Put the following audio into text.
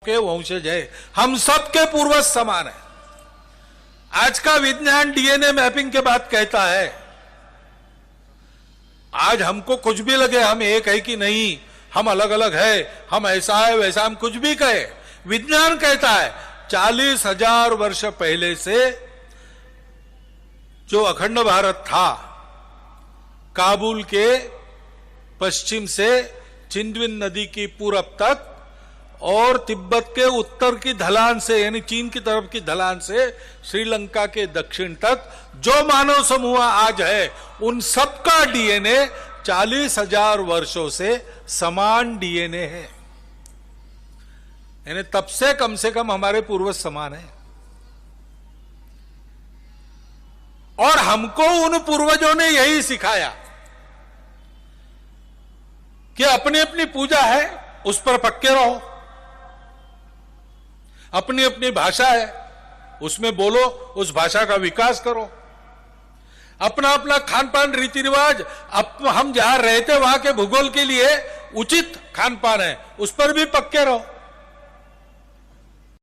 के वंशज है, हम सबके पूर्वज समान है। आज का विज्ञान डीएनए मैपिंग के बाद कहता है, आज हमको कुछ भी लगे हम एक है कि नहीं, हम अलग अलग है, हम ऐसा है वैसा, हम कुछ भी कहे, विज्ञान कहता है 40,000 वर्ष पहले से जो अखंड भारत था, काबुल के पश्चिम से चिंदविन नदी की पूरब तक और तिब्बत के उत्तर की ढलान से यानी चीन की तरफ की ढलान से श्रीलंका के दक्षिण तक जो मानव समूह आज है, उन सबका डीएनए 40,000 वर्षों से समान डीएनए है। यानी तब से कम हमारे पूर्वज समान है। और हमको उन पूर्वजों ने यही सिखाया कि अपनी अपनी पूजा है, उस पर पक्के रहो, अपनी अपनी भाषा है, उसमें बोलो, उस भाषा का विकास करो, अपना अपना खान पान रीति रिवाज, हम जहां रहते वहां के भूगोल के लिए उचित खान पान है, उस पर भी पक्के रहो।